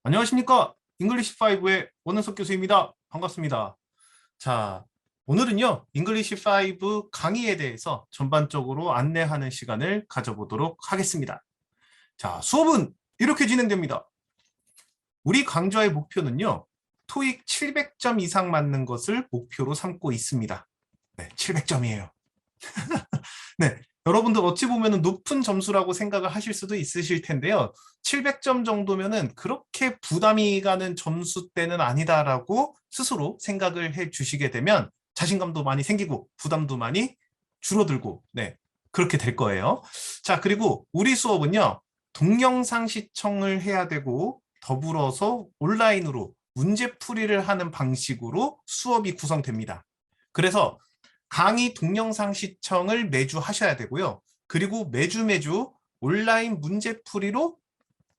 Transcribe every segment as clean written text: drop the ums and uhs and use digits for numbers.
안녕하십니까? 잉글리시5의 원은석 교수입니다. 반갑습니다. 자, 오늘은요, 잉글리시5 강의에 대해서 전반적으로 안내하는 시간을 가져보도록 하겠습니다. 자, 수업은 이렇게 진행됩니다. 우리 강좌의 목표는요, 토익 700점 이상 맞는 것을 목표로 삼고 있습니다. 네, 700점이에요. 네, 여러분들 어찌 보면 높은 점수라고 생각을 하실 수도 있으실 텐데요. 700점 정도면은 그렇게 부담이 가는 점수대는 아니다라고 스스로 생각을 해 주시게 되면 자신감도 많이 생기고 부담도 많이 줄어들고 네, 그렇게 될 거예요. 자, 그리고 우리 수업은요. 동영상 시청을 해야 되고 더불어서 온라인으로 문제풀이를 하는 방식으로 수업이 구성됩니다. 그래서 강의 동영상 시청을 매주 하셔야 되고요. 그리고 매주 온라인 문제풀이로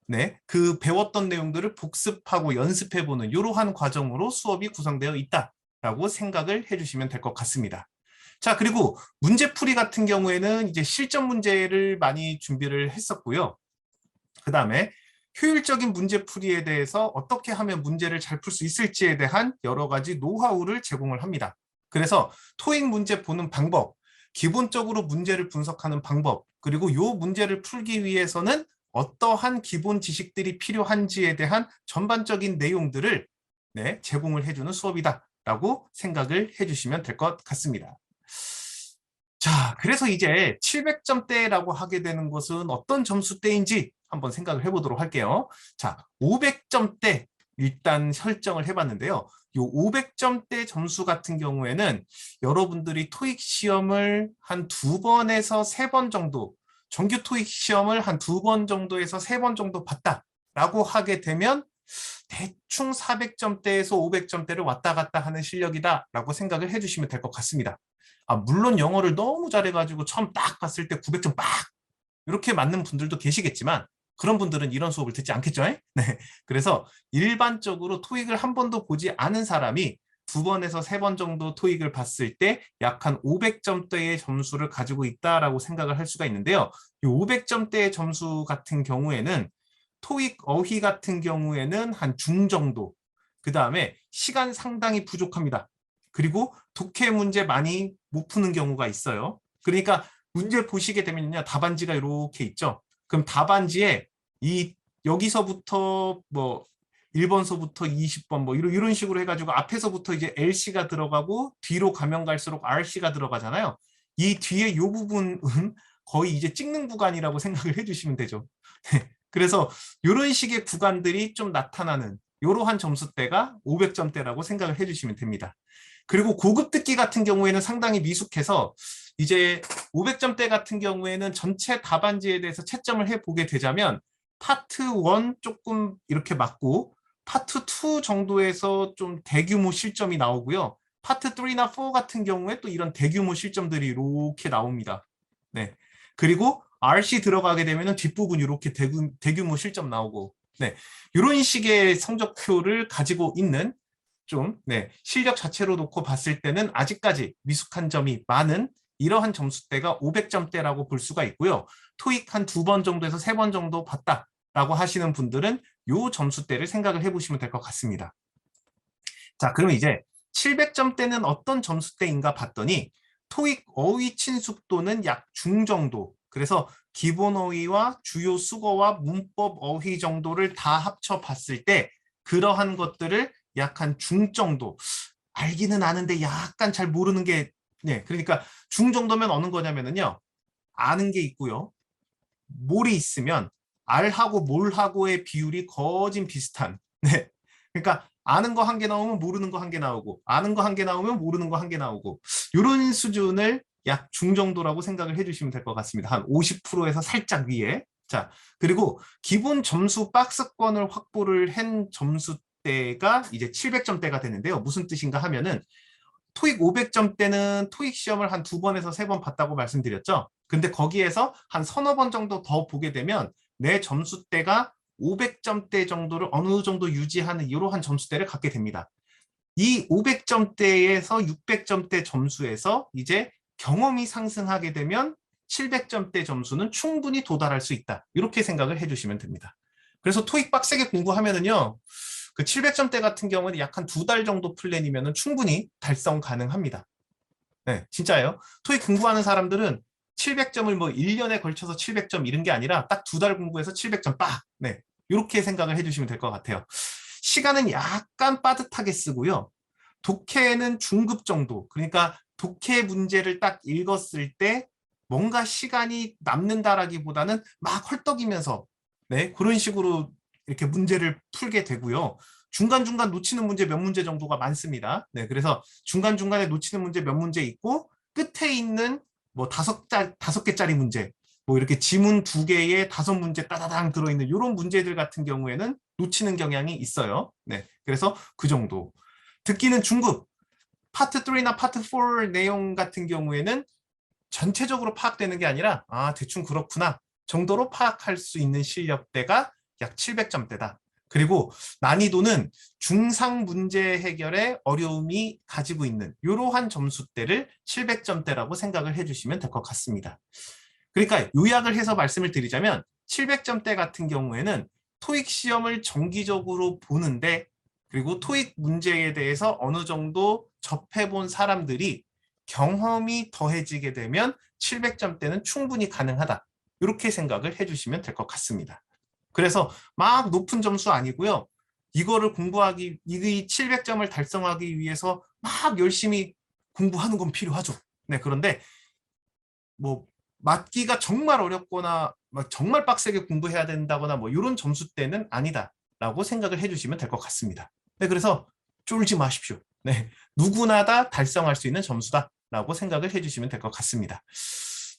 네, 그 배웠던 내용들을 복습하고 연습해보는 이러한 과정으로 수업이 구성되어 있다라고 생각을 해주시면 될 것 같습니다. 자, 그리고 문제풀이 같은 경우에는 이제 실전 문제를 많이 준비를 했었고요. 그 다음에 효율적인 문제풀이에 대해서 어떻게 하면 문제를 잘 풀 수 있을지에 대한 여러 가지 노하우를 제공을 합니다. 그래서 토익 문제 보는 방법, 기본적으로 문제를 분석하는 방법, 그리고 이 문제를 풀기 위해서는 어떠한 기본 지식들이 필요한지에 대한 전반적인 내용들을 네, 제공을 해주는 수업이다라고 생각을 해주시면 될 것 같습니다. 자, 그래서 이제 700점대라고 하게 되는 것은 어떤 점수대인지 한번 생각을 해보도록 할게요. 자, 500점대 일단 설정을 해봤는데요. 이 500점대 점수 같은 경우에는 여러분들이 토익 시험을 한 2번에서 3번 정도, 정규 토익 시험을 한 2번 정도에서 3번 정도 봤다라고 하게 되면 대충 400점대에서 500점대를 왔다 갔다 하는 실력이다라고 생각을 해주시면 될 것 같습니다. 물론 영어를 너무 잘해가지고 처음 딱 봤을 때 900점 빡! 이렇게 맞는 분들도 계시겠지만 그런 분들은 이런 수업을 듣지 않겠죠? 네. 그래서 일반적으로 토익을 한 번도 보지 않은 사람이 2번에서 3번 정도 토익을 봤을 때 약 한 500점대의 점수를 가지고 있다라고 생각을 할 수가 있는데요. 이 500점대의 점수 같은 경우에는 토익 어휘 같은 경우에는 한 중 정도, 그 다음에 시간 상당히 부족합니다. 그리고 독해 문제 많이 못 푸는 경우가 있어요. 그러니까 문제 보시게 되면요. 답안지가 이렇게 있죠. 그럼 답안지에 여기서부터 뭐 1번서부터 20번 뭐 이런 식으로 해가지고 앞에서부터 이제 LC가 들어가고 뒤로 가면 갈수록 RC가 들어가잖아요. 이 뒤에 이 부분은 거의 이제 찍는 구간이라고 생각을 해주시면 되죠. 그래서 이런 식의 구간들이 좀 나타나는 이러한 점수대가 500점대라고 생각을 해주시면 됩니다. 그리고 고급 듣기 같은 경우에는 상당히 미숙해서 이제 500점대 같은 경우에는 전체 답안지에 대해서 채점을 해보게 되자면 파트 1 조금 이렇게 맞고 파트 2 정도에서 좀 대규모 실점이 나오고요. 파트 3나 4 같은 경우에 또 이런 대규모 실점들이 이렇게 나옵니다. 네. 그리고 RC 들어가게 되면 뒷부분 이렇게 대규모 실점 나오고 네. 이런 식의 성적표를 가지고 있는 좀 네, 실력 자체로 놓고 봤을 때는 아직까지 미숙한 점이 많은 이러한 점수대가 500점대라고 볼 수가 있고요. 토익 한 2번 정도에서 3번 정도 봤다라고 하시는 분들은 이 점수대를 생각을 해보시면 될 것 같습니다. 자, 그럼 이제 700점대는 어떤 점수대인가 봤더니 토익 어휘 친숙도는 약 중 정도. 그래서 기본 어휘와 주요 수거와 문법 어휘 정도를 다 합쳐 봤을 때 그러한 것들을 약 한 중 정도. 알기는 아는데 약간 잘 모르는 게 네, 그러니까 중 정도면 어느 거냐면은요. 아는 게 있고요. 몰이 있으면 알하고 몰하고의 비율이 거진 비슷한. 네. 그러니까 아는 거 한 개 나오면 모르는 거 한 개 나오고 아는 거 한 개 나오면 모르는 거 한 개 나오고 이런 수준을 약 중 정도라고 생각을 해주시면 될 것 같습니다. 한 50%에서 살짝 위에. 자, 그리고 기본 점수 박스권을 확보를 한 점수대가 이제 700점대가 되는데요. 무슨 뜻인가 하면은 토익 500점대는 토익 시험을 한 2번에서 3번 봤다고 말씀드렸죠. 근데 거기에서 한 서너 번 정도 더 보게 되면 내 점수대가 500점대 정도를 어느 정도 유지하는 이러한 점수대를 갖게 됩니다. 이 500점대에서 600점대 점수에서 이제 경험이 상승하게 되면 700점대 점수는 충분히 도달할 수 있다. 이렇게 생각을 해주시면 됩니다. 그래서 토익 빡세게 공부하면은요, 그 700점대 같은 경우는 약 한 2달 정도 플랜이면은 충분히 달성 가능합니다. 네, 진짜예요. 토익 공부하는 사람들은 700점을 뭐 1년에 걸쳐서 700점 이런 게 아니라 딱 2달 공부해서 700점 빡! 네, 이렇게 생각을 해주시면 될 것 같아요. 시간은 약간 빠듯하게 쓰고요. 독해는 중급 정도, 그러니까 독해 문제를 딱 읽었을 때 뭔가 시간이 남는다라기보다는 막 헐떡이면서 네, 그런 식으로 이렇게 문제를 풀게 되고요. 중간중간 놓치는 문제 몇 문제 정도가 많습니다. 네, 그래서 중간중간에 놓치는 문제 몇 문제 있고 끝에 있는 뭐 다섯 개짜리 문제, 뭐 이렇게 지문 2개에 5문제 따다당 들어있는 이런 문제들 같은 경우에는 놓치는 경향이 있어요. 네, 그래서 그 정도. 듣기는 중급, 파트 3나 파트 4 내용 같은 경우에는 전체적으로 파악되는 게 아니라 아 대충 그렇구나 정도로 파악할 수 있는 실력대가 약 700점대다. 그리고 난이도는 중상 문제 해결에 어려움이 가지고 있는 이러한 점수대를 700점대라고 생각을 해주시면 될 것 같습니다. 그러니까 요약을 해서 말씀을 드리자면 700점대 같은 경우에는 토익 시험을 정기적으로 보는데 그리고 토익 문제에 대해서 어느 정도 접해본 사람들이 경험이 더해지게 되면 700점대는 충분히 가능하다. 이렇게 생각을 해주시면 될 것 같습니다. 그래서 막 높은 점수 아니고요. 이거를 공부하기, 이 700점을 달성하기 위해서 막 열심히 공부하는 건 필요하죠. 네, 그런데 뭐 맞기가 정말 어렵거나 정말 빡세게 공부해야 된다거나 뭐 이런 점수대는 아니다라고 생각을 해주시면 될 것 같습니다. 네, 그래서 쫄지 마십시오. 네, 누구나 다 달성할 수 있는 점수다라고 생각을 해주시면 될 것 같습니다.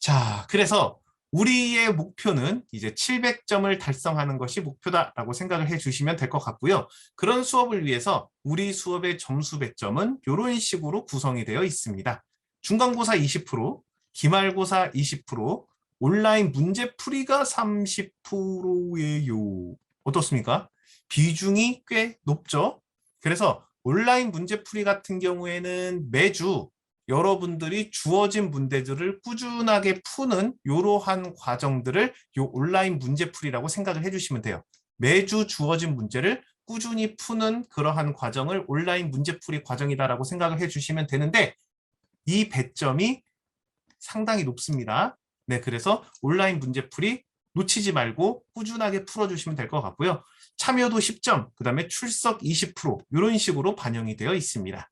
자, 그래서 우리의 목표는 이제 700점을 달성하는 것이 목표다라고 생각을 해주시면 될 것 같고요. 그런 수업을 위해서 우리 수업의 점수 배점은 이런 식으로 구성이 되어 있습니다. 중간고사 20%, 기말고사 20%, 온라인 문제풀이가 30%예요. 어떻습니까? 비중이 꽤 높죠? 그래서 온라인 문제풀이 같은 경우에는 매주 여러분들이 주어진 문제들을 꾸준하게 푸는 이러한 과정들을 이 온라인 문제풀이라고 생각을 해주시면 돼요. 매주 주어진 문제를 꾸준히 푸는 그러한 과정을 온라인 문제풀이 과정이다라고 생각을 해주시면 되는데 이 배점이 상당히 높습니다. 네, 그래서 온라인 문제풀이 놓치지 말고 꾸준하게 풀어주시면 될 것 같고요. 참여도 10점, 그 다음에 출석 20% 이런 식으로 반영이 되어 있습니다.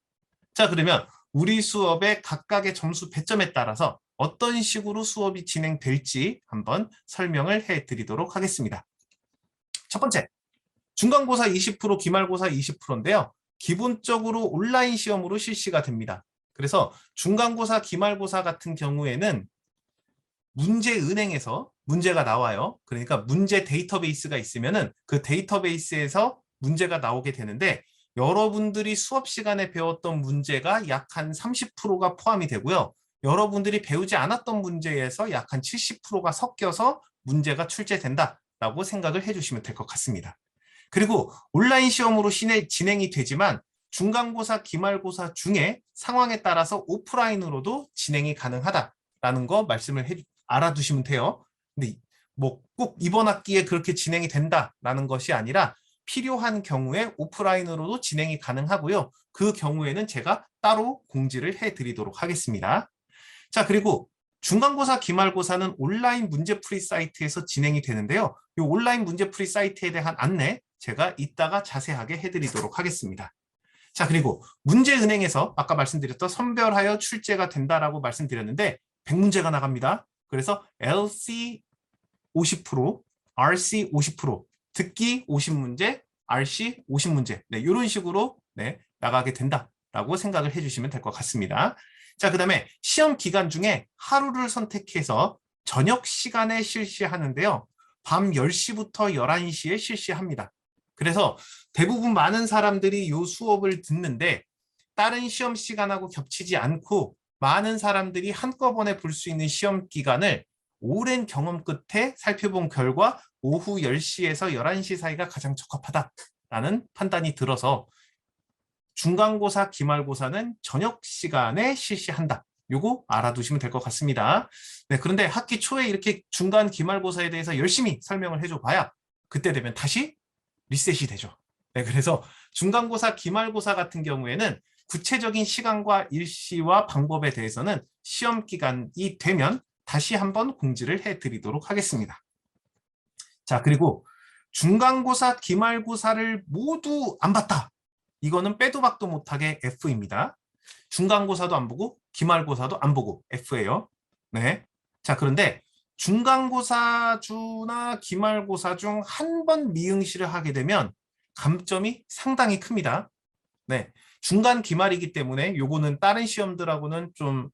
자, 그러면 우리 수업의 각각의 점수 배점에 따라서 어떤 식으로 수업이 진행될지 한번 설명을 해드리도록 하겠습니다. 첫 번째, 중간고사 20%, 기말고사 20%인데요. 기본적으로 온라인 시험으로 실시가 됩니다. 그래서 중간고사, 기말고사 같은 경우에는 문제은행에서 문제가 나와요. 그러니까 문제 데이터베이스가 있으면은 그 데이터베이스에서 문제가 나오게 되는데 여러분들이 수업 시간에 배웠던 문제가 약 한 30%가 포함이 되고요. 여러분들이 배우지 않았던 문제에서 약 한 70%가 섞여서 문제가 출제된다라고 생각을 해주시면 될 것 같습니다. 그리고 온라인 시험으로 진행이 되지만 중간고사, 기말고사 중에 상황에 따라서 오프라인으로도 진행이 가능하다라는 거 말씀을 알아두시면 돼요. 근데 뭐 꼭 이번 학기에 그렇게 진행이 된다라는 것이 아니라 필요한 경우에 오프라인으로도 진행이 가능하고요. 그 경우에는 제가 따로 공지를 해드리도록 하겠습니다. 자, 그리고 중간고사, 기말고사는 온라인 문제풀이 사이트에서 진행이 되는데요. 이 온라인 문제풀이 사이트에 대한 안내 제가 이따가 자세하게 해드리도록 하겠습니다. 자, 그리고 문제은행에서 아까 말씀드렸던 선별하여 출제가 된다라고 말씀드렸는데 100문제가 나갑니다. 그래서 LC 50%, RC 50%, 듣기 50문제, RC 50문제 네, 이런 식으로 네, 나가게 된다라고 생각을 해주시면 될 것 같습니다. 자, 그 다음에 시험 기간 중에 하루를 선택해서 저녁 시간에 실시하는데요. 밤 10시부터 11시에 실시합니다. 그래서 대부분 많은 사람들이 이 수업을 듣는데 다른 시험 시간하고 겹치지 않고 많은 사람들이 한꺼번에 볼 수 있는 시험 기간을 오랜 경험 끝에 살펴본 결과 오후 10시에서 11시 사이가 가장 적합하다라는 판단이 들어서 중간고사, 기말고사는 저녁 시간에 실시한다. 요거 알아두시면 될 것 같습니다. 네, 그런데 학기 초에 이렇게 중간 기말고사에 대해서 열심히 설명을 해줘 봐야 그때 되면 다시 리셋이 되죠. 네, 그래서 중간고사, 기말고사 같은 경우에는 구체적인 시간과 일시와 방법에 대해서는 시험 기간이 되면 다시 한번 공지를 해드리도록 하겠습니다. 자, 그리고 중간고사, 기말고사를 모두 안 봤다. 이거는 빼도 박도 못하게 F입니다. 중간고사도 안 보고 기말고사도 안 보고 F예요. 네. 자, 그런데 중간고사주나 기말고사 중 한 번 미응시를 하게 되면 감점이 상당히 큽니다. 네. 중간 기말이기 때문에 요거는 다른 시험들하고는 좀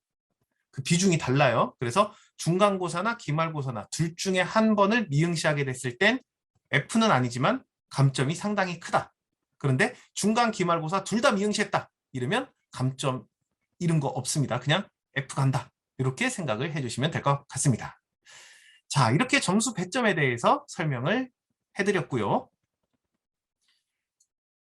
그 비중이 달라요. 그래서 중간고사나 기말고사나 둘 중에 한 번을 미응시하게 됐을 땐 F는 아니지만 감점이 상당히 크다. 그런데 중간 기말고사 둘 다 미응시했다. 이러면 감점 이런 거 없습니다. 그냥 F 간다. 이렇게 생각을 해주시면 될 것 같습니다. 자, 이렇게 점수 배점에 대해서 설명을 해드렸고요.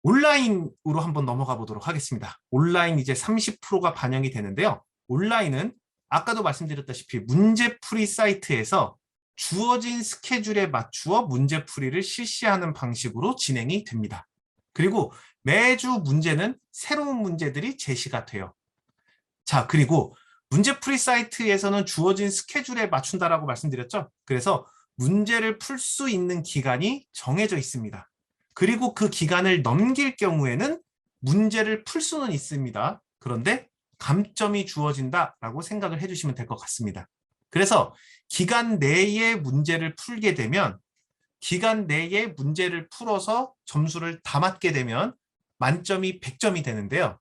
온라인으로 한번 넘어가 보도록 하겠습니다. 온라인 이제 30%가 반영이 되는데요. 온라인은 아까도 말씀드렸다시피 문제풀이 사이트에서 주어진 스케줄에 맞추어 문제풀이를 실시하는 방식으로 진행이 됩니다. 그리고 매주 문제는 새로운 문제들이 제시가 돼요. 자, 그리고 문제풀이 사이트에서는 주어진 스케줄에 맞춘다라고 말씀드렸죠. 그래서 문제를 풀 수 있는 기간이 정해져 있습니다. 그리고 그 기간을 넘길 경우에는 문제를 풀 수는 있습니다. 그런데 감점이 주어진다라고 생각을 해주시면 될 것 같습니다. 그래서 기간 내에 문제를 풀게 되면 기간 내에 문제를 풀어서 점수를 다 맞게 되면 만점이 100점이 되는데요.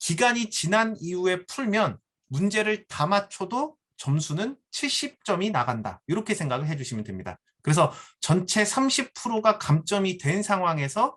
기간이 지난 이후에 풀면 문제를 다 맞춰도 점수는 70점이 나간다. 이렇게 생각을 해주시면 됩니다. 그래서 전체 30%가 감점이 된 상황에서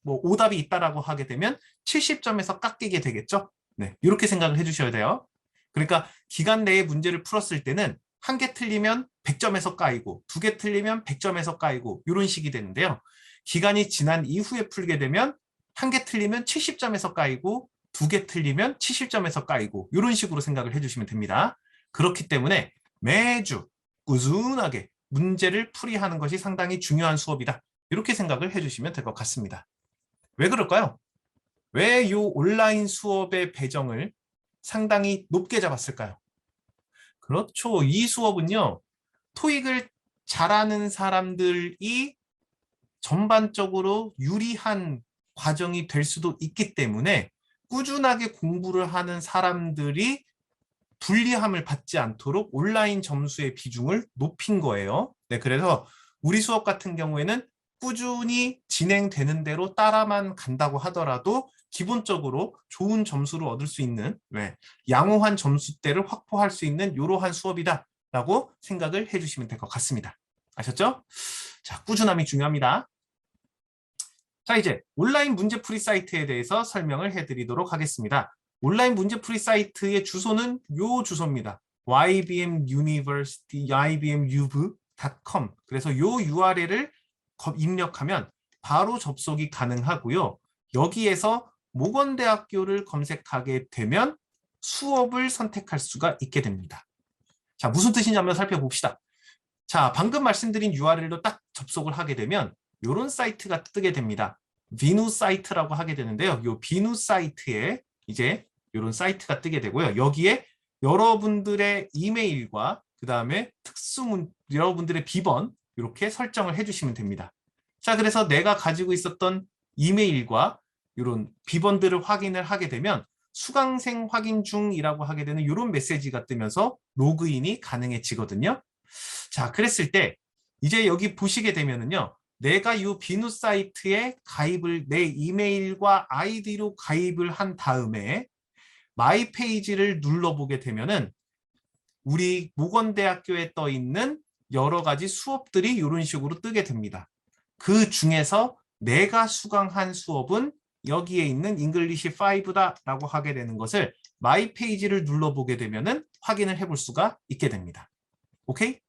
오답이 있다라고 하게 되면 70점에서 깎이게 되겠죠. 네, 이렇게 생각을 해주셔야 돼요. 그러니까 기간 내에 문제를 풀었을 때는 한 개 틀리면 100점에서 까이고 두 개 틀리면 100점에서 까이고 이런 식이 되는데요. 기간이 지난 이후에 풀게 되면 한 개 틀리면 70점에서 까이고 두 개 틀리면 70점에서 까이고 이런 식으로 생각을 해주시면 됩니다. 그렇기 때문에 매주 꾸준하게 문제를 풀이하는 것이 상당히 중요한 수업이다. 이렇게 생각을 해주시면 될 것 같습니다. 왜 그럴까요? 왜 이 온라인 수업의 배정을 상당히 높게 잡았을까요? 그렇죠. 이 수업은요. 토익을 잘하는 사람들이 전반적으로 유리한 과정이 될 수도 있기 때문에 꾸준하게 공부를 하는 사람들이 불리함을 받지 않도록 온라인 점수의 비중을 높인 거예요. 네, 그래서 우리 수업 같은 경우에는 꾸준히 진행되는 대로 따라만 간다고 하더라도 기본적으로 좋은 점수를 얻을 수 있는 양호한 점수대를 확보할 수 있는 이러한 수업이다라고 생각을 해주시면 될 것 같습니다. 아셨죠? 자, 꾸준함이 중요합니다. 자, 이제 온라인 문제풀이 사이트에 대해서 설명을 해드리도록 하겠습니다. 온라인 문제풀이 사이트의 주소는 요 주소입니다. ybmUV.com. 그래서 요 URL을 입력하면 바로 접속이 가능하고요. 여기에서 모건대학교를 검색하게 되면 수업을 선택할 수가 있게 됩니다. 자, 무슨 뜻인지 한번 살펴봅시다. 자, 방금 말씀드린 URL로 딱 접속을 하게 되면 이런 사이트가 뜨게 됩니다. 비누 사이트라고 하게 되는데요. 이 비누 사이트에 이제 이런 사이트가 뜨게 되고요. 여기에 여러분들의 이메일과 그 다음에 여러분들의 비번 이렇게 설정을 해주시면 됩니다. 자, 그래서 내가 가지고 있었던 이메일과 이런 비번들을 확인을 하게 되면 수강생 확인 중이라고 하게 되는 이런 메시지가 뜨면서 로그인이 가능해지거든요. 자, 그랬을 때 이제 여기 보시게 되면은요. 내가 이 비누 사이트에 가입을 내 이메일과 아이디로 가입을 한 다음에 마이 페이지를 눌러보게 되면은 우리 모건대학교에 떠 있는 여러 가지 수업들이 이런 식으로 뜨게 됩니다. 그 중에서 내가 수강한 수업은 여기에 있는 잉글리시 5다라고 하게 되는 것을 마이 페이지를 눌러보게 되면은 확인을 해볼 수가 있게 됩니다. 오케이?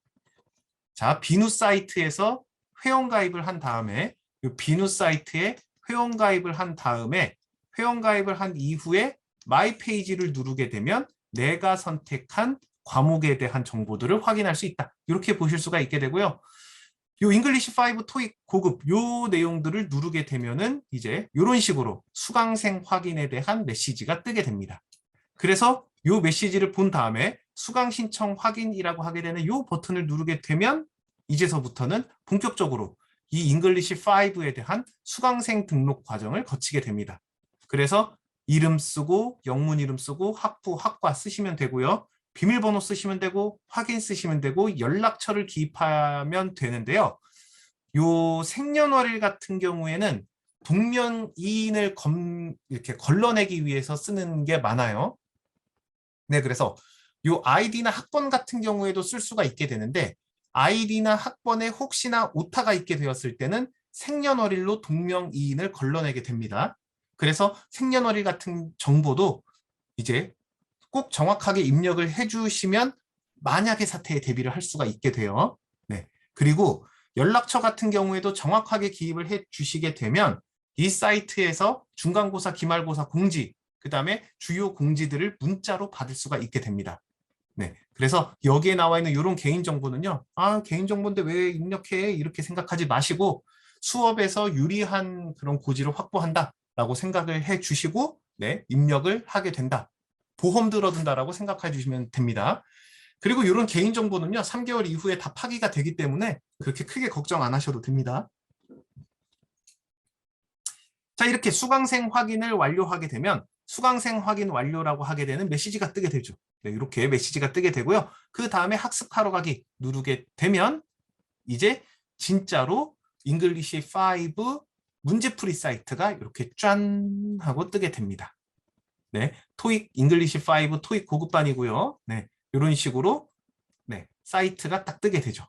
자, 비누 사이트에서 회원가입을 한 다음에 이 비누 사이트에 회원가입을 한 다음에 회원가입을 한 이후에 마이 페이지를 누르게 되면 내가 선택한 과목에 대한 정보들을 확인할 수 있다. 이렇게 보실 수가 있게 되고요. 요 잉글리시 5 토익 고급 요 내용들을 누르게 되면은 이제 이런 식으로 수강생 확인에 대한 메시지가 뜨게 됩니다. 그래서 요 메시지를 본 다음에 수강 신청 확인이라고 하게 되는 요 버튼을 누르게 되면 이제서부터는 본격적으로 이 잉글리시 5에 대한 수강생 등록 과정을 거치게 됩니다. 그래서 이름 쓰고 영문 이름 쓰고 학부, 학과 쓰시면 되고요. 비밀번호 쓰시면 되고 확인 쓰시면 되고 연락처를 기입하면 되는데요. 요 생년월일 같은 경우에는 동명이인을 이렇게 걸러내기 위해서 쓰는 게 많아요. 네, 그래서 요 아이디나 학번 같은 경우에도 쓸 수가 있게 되는데 아이디나 학번에 혹시나 오타가 있게 되었을 때는 생년월일로 동명이인을 걸러내게 됩니다. 그래서 생년월일 같은 정보도 이제 꼭 정확하게 입력을 해주시면 만약의 사태에 대비를 할 수가 있게 돼요. 네. 그리고 연락처 같은 경우에도 정확하게 기입을 해 주시게 되면 이 사이트에서 중간고사, 기말고사 공지, 그 다음에 주요 공지들을 문자로 받을 수가 있게 됩니다. 네. 그래서 여기에 나와 있는 이런 개인정보는요. 아, 개인정보인데 왜 입력해? 이렇게 생각하지 마시고 수업에서 유리한 그런 고지를 확보한다라고 생각을 해 주시고 네, 입력을 하게 된다. 보험 들어둔다라고 생각해 주시면 됩니다. 그리고 이런 개인정보는요. 3개월 이후에 다 파기가 되기 때문에 그렇게 크게 걱정 안 하셔도 됩니다. 자, 이렇게 수강생 확인을 완료하게 되면 수강생 확인 완료라고 하게 되는 메시지가 뜨게 되죠. 네, 이렇게 메시지가 뜨게 되고요. 그 다음에 학습하러 가기 누르게 되면 이제 진짜로 잉글리시 5 문제풀이 사이트가 이렇게 짠 하고 뜨게 됩니다. 네, 토익 잉글리시 5 토익 고급반이고요. 네, 이런 식으로 네, 사이트가 딱 뜨게 되죠.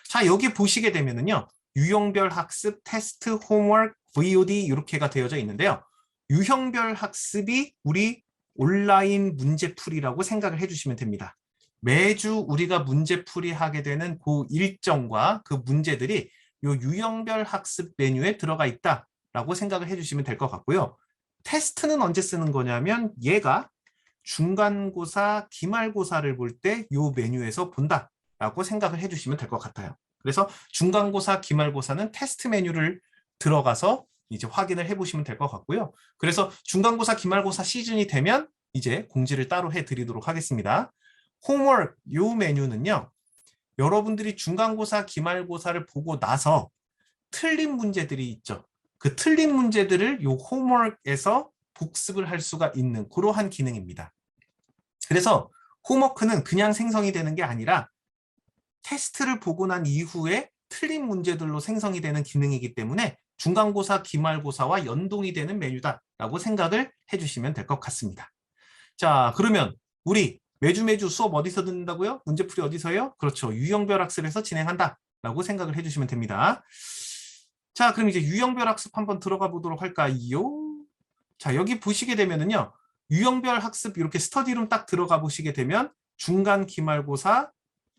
자, 여기 보시게 되면은요. 유형별 학습, 테스트, 홈워크, VOD 이렇게가 되어져 있는데요. 유형별 학습이 우리 온라인 문제풀이라고 생각을 해주시면 됩니다. 매주 우리가 문제풀이 하게 되는 그 일정과 그 문제들이 요 유형별 학습 메뉴에 들어가 있다라고 생각을 해주시면 될 것 같고요. 테스트는 언제 쓰는 거냐면 얘가 중간고사, 기말고사를 볼 때 요 메뉴에서 본다라고 생각을 해주시면 될 것 같아요. 그래서 중간고사, 기말고사는 테스트 메뉴를 들어가서 이제 확인을 해보시면 될 것 같고요. 그래서 중간고사, 기말고사 시즌이 되면 이제 공지를 따로 해드리도록 하겠습니다. 홈워크 요 메뉴는요. 여러분들이 중간고사, 기말고사를 보고 나서 틀린 문제들이 있죠. 그 틀린 문제들을 요 홈워크에서 복습을 할 수가 있는 그러한 기능입니다. 그래서 홈워크는 그냥 생성이 되는 게 아니라 테스트를 보고 난 이후에 틀린 문제들로 생성이 되는 기능이기 때문에 중간고사, 기말고사와 연동이 되는 메뉴다라고 생각을 해주시면 될 것 같습니다. 자, 그러면 우리 매주 수업 어디서 듣는다고요? 문제풀이 어디서요? 그렇죠. 유형별 학습에서 진행한다라고 생각을 해주시면 됩니다. 자, 그럼 이제 유형별 학습 한번 들어가 보도록 할까요? 자, 여기 보시게 되면은요. 유형별 학습 이렇게 스터디룸 딱 들어가 보시게 되면 중간 기말고사,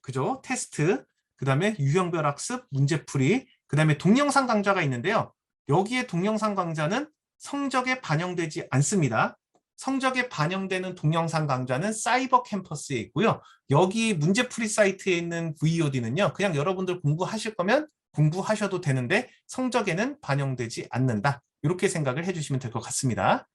그죠? 테스트, 그 다음에 유형별 학습, 문제풀이, 그 다음에 동영상 강좌가 있는데요. 여기에 동영상 강좌는 성적에 반영되지 않습니다. 성적에 반영되는 동영상 강좌는 사이버 캠퍼스에 있고요. 여기 문제풀이 사이트에 있는 VOD는요. 그냥 여러분들 공부하실 거면 공부하셔도 되는데 성적에는 반영되지 않는다. 이렇게 생각을 해주시면 될 것 같습니다.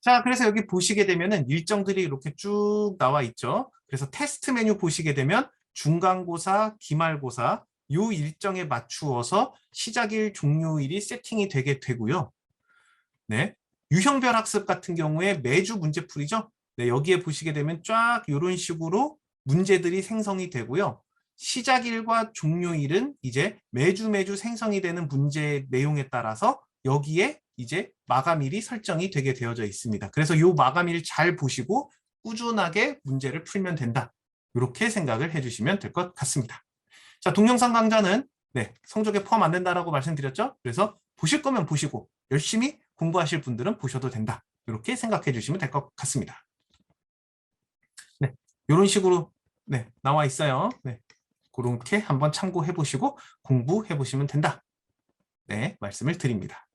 자, 그래서 여기 보시게 되면은 일정들이 이렇게 쭉 나와 있죠. 그래서 테스트 메뉴 보시게 되면 중간고사, 기말고사 요 일정에 맞추어서 시작일, 종료일이 세팅이 되게 되고요. 네, 유형별 학습 같은 경우에 매주 문제풀이죠. 네, 여기에 보시게 되면 쫙 이런 식으로 문제들이 생성이 되고요. 시작일과 종료일은 이제 매주 생성이 되는 문제 내용에 따라서 여기에 이제 마감일이 설정이 되게 되어져 있습니다. 그래서 이 마감일 잘 보시고 꾸준하게 문제를 풀면 된다. 이렇게 생각을 해주시면 될 것 같습니다. 자, 동영상 강좌는 네, 성적에 포함 안 된다라고 말씀드렸죠. 그래서 보실 거면 보시고 열심히 공부하실 분들은 보셔도 된다. 이렇게 생각해 주시면 될 것 같습니다. 네, 이런 식으로 네, 나와 있어요. 네, 그렇게 한번 참고해 보시고 공부해 보시면 된다. 네, 말씀을 드립니다.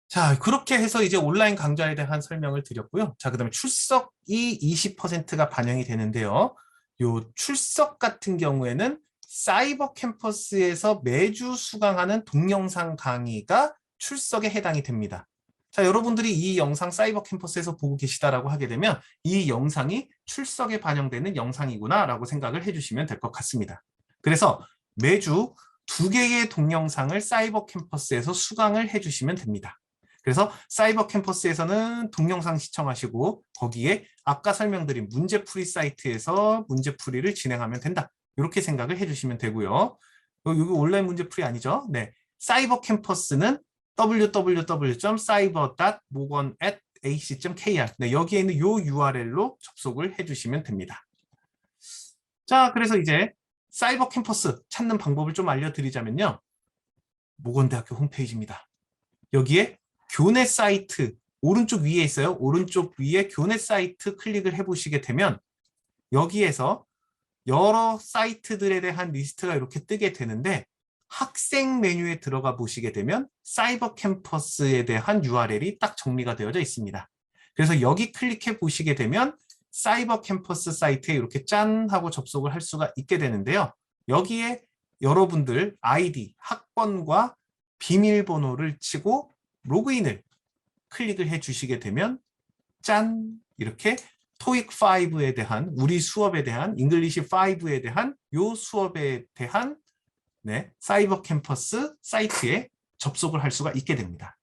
자, 그렇게 해서 이제 온라인 강좌에 대한 설명을 드렸고요. 자, 그다음에 출석이 20%가 반영이 되는데요. 요 출석 같은 경우에는 사이버 캠퍼스에서 매주 수강하는 동영상 강의가 출석에 해당이 됩니다. 자, 여러분들이 이 영상 사이버 캠퍼스에서 보고 계시다라고 하게 되면 이 영상이 출석에 반영되는 영상이구나 라고 생각을 해주시면 될 것 같습니다. 그래서 매주 2개의 동영상을 사이버 캠퍼스에서 수강을 해주시면 됩니다. 그래서 사이버 캠퍼스에서는 동영상 시청하시고 거기에 아까 설명드린 문제풀이 사이트에서 문제풀이를 진행하면 된다. 이렇게 생각을 해주시면 되고요. 여기 온라인 문제풀이 아니죠? 네, 사이버 캠퍼스는 www.cyber.mogon@ac.kr 네, 여기에 있는 이 URL로 접속을 해주시면 됩니다. 자, 그래서 이제 사이버 캠퍼스 찾는 방법을 좀 알려드리자면요. 모건대학교 홈페이지입니다. 여기에 교내 사이트 오른쪽 위에 있어요. 오른쪽 위에 교내 사이트 클릭을 해보시게 되면 여기에서 여러 사이트들에 대한 리스트가 이렇게 뜨게 되는데 학생 메뉴에 들어가 보시게 되면 사이버 캠퍼스에 대한 URL이 딱 정리가 되어져 있습니다. 그래서 여기 클릭해 보시게 되면 사이버 캠퍼스 사이트에 이렇게 짠 하고 접속을 할 수가 있게 되는데요. 여기에 여러분들 아이디, 학번과 비밀번호를 치고 로그인을 클릭을 해 주시게 되면 짠! 이렇게 토익5에 대한 우리 수업에 대한 잉글리시5에 대한 요 수업에 대한 네, 사이버 캠퍼스 사이트에 접속을 할 수가 있게 됩니다.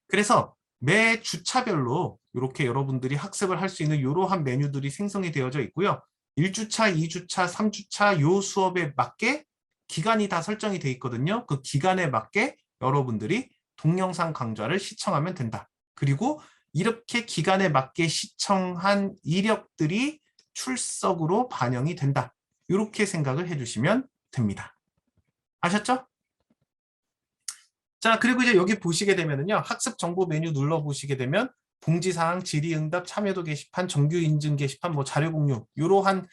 그래서 매 주차별로 이렇게 여러분들이 학습을 할 수 있는 이러한 메뉴들이 생성이 되어져 있고요. 1주차, 2주차, 3주차 요 수업에 맞게 기간이 다 설정이 되어 있거든요. 그 기간에 맞게 여러분들이 동영상 강좌를 시청하면 된다. 그리고 이렇게 기간에 맞게 시청한 이력들이 출석으로 반영이 된다. 이렇게 생각을 해주시면 됩니다. 아셨죠? 자, 그리고 이제 여기 보시게 되면은요. 학습 정보 메뉴 눌러보시게 되면 공지사항, 질의응답, 참여도 게시판, 정규 인증 게시판, 뭐 자료 공유 이러한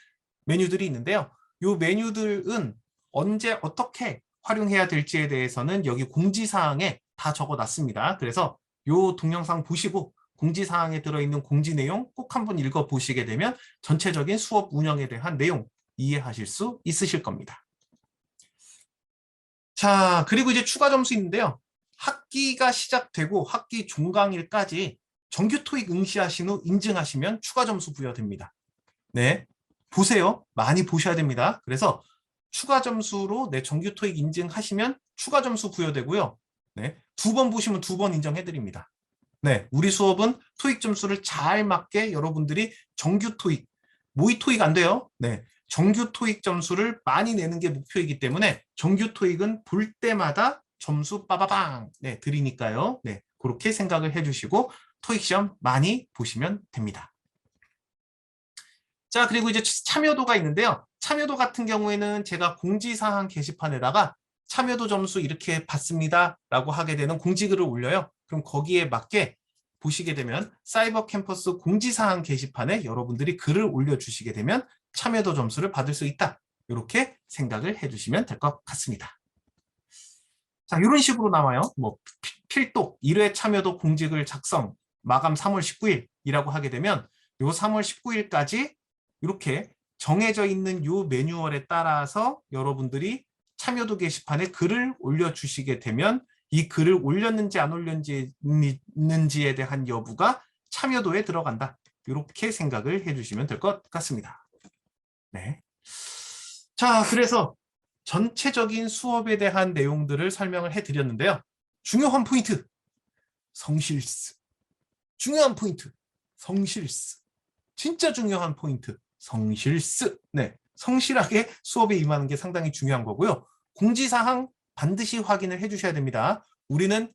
메뉴들이 있는데요. 이 메뉴들은 언제 어떻게 활용해야 될지에 대해서는 여기 공지사항에 다 적어놨습니다. 그래서 이 동영상 보시고 공지사항에 들어있는 공지 내용 꼭 한번 읽어보시게 되면 전체적인 수업 운영에 대한 내용 이해하실 수 있으실 겁니다. 자, 그리고 이제 추가 점수인데요. 학기가 시작되고 학기 종강일까지 정규 토익 응시하신 후 인증하시면 추가 점수 부여됩니다. 네, 보세요. 많이 보셔야 됩니다. 그래서 추가 점수로 네, 정규 토익 인증하시면 추가 점수 부여되고요. 네, 2번 보시면 2번 인정해드립니다. 네, 우리 수업은 토익 점수를 잘 맞게 여러분들이 정규 토익, 모의 토익 안 돼요. 네, 정규 토익 점수를 많이 내는 게 목표이기 때문에 정규 토익은 볼 때마다 점수 빠바방 네, 드리니까요. 네, 그렇게 생각을 해주시고 토익 시험 많이 보시면 됩니다. 자, 그리고 이제 참여도가 있는데요. 참여도 같은 경우에는 제가 공지사항 게시판에다가 참여도 점수 이렇게 받습니다 라고 하게 되는 공지글을 올려요. 그럼 거기에 맞게 보시게 되면 사이버 캠퍼스 공지사항 게시판에 여러분들이 글을 올려주시게 되면 참여도 점수를 받을 수 있다. 이렇게 생각을 해주시면 될 것 같습니다. 자, 이런 식으로 나와요. 뭐 필독 1회 참여도 공지글 작성 마감 3월 19일이라고 하게 되면 요 3월 19일까지 이렇게 정해져 있는 요 매뉴얼에 따라서 여러분들이 참여도 게시판에 글을 올려주시게 되면 이 글을 올렸는지 안 올렸는지에 대한 여부가 참여도에 들어간다. 이렇게 생각을 해주시면 될 것 같습니다. 네. 자, 그래서 전체적인 수업에 대한 내용들을 설명을 해드렸는데요. 중요한 포인트, 성실스. 중요한 포인트, 성실스. 진짜 중요한 포인트, 성실스. 네, 성실하게 수업에 임하는 게 상당히 중요한 거고요. 공지사항 반드시 확인을 해주셔야 됩니다. 우리는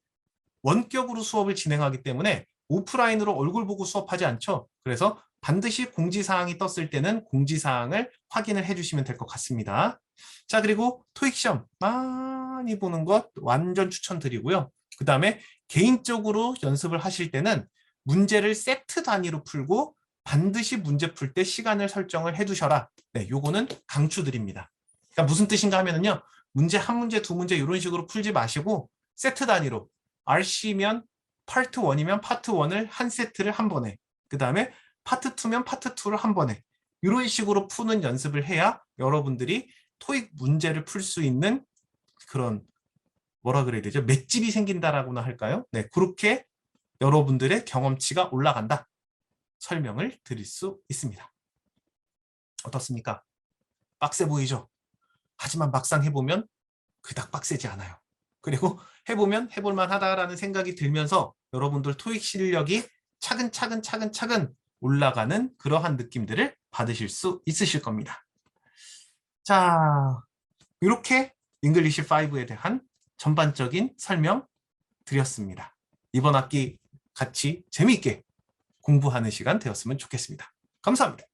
원격으로 수업을 진행하기 때문에 오프라인으로 얼굴 보고 수업하지 않죠. 그래서 반드시 공지사항이 떴을 때는 공지사항을 확인을 해주시면 될 것 같습니다. 자, 그리고 토익 시험 많이 보는 것 완전 추천드리고요. 그 다음에 개인적으로 연습을 하실 때는 문제를 세트 단위로 풀고 반드시 문제 풀 때 시간을 설정을 해두셔라. 네, 요거는 강추드립니다. 그러니까 무슨 뜻인가 하면은요. 문제 한 문제, 두 문제 이런 식으로 풀지 마시고 세트 단위로 RC면 파트 1이면 파트 1을 한 세트를 한 번에 그 다음에 파트 2면 파트 2를 한 번에 이런 식으로 푸는 연습을 해야 여러분들이 토익 문제를 풀 수 있는 그런 뭐라 그래야 되죠? 맷집이 생긴다라고나 할까요? 네, 그렇게 여러분들의 경험치가 올라간다. 설명을 드릴 수 있습니다. 어떻습니까? 빡세 보이죠? 하지만 막상 해보면 그닥 빡세지 않아요. 그리고 해보면 해볼만 하다라는 생각이 들면서 여러분들 토익 실력이 차근차근 올라가는 그러한 느낌들을 받으실 수 있으실 겁니다. 자, 이렇게 잉글리시 5에 대한 전반적인 설명 드렸습니다. 이번 학기 같이 재미있게 공부하는 시간 되었으면 좋겠습니다. 감사합니다.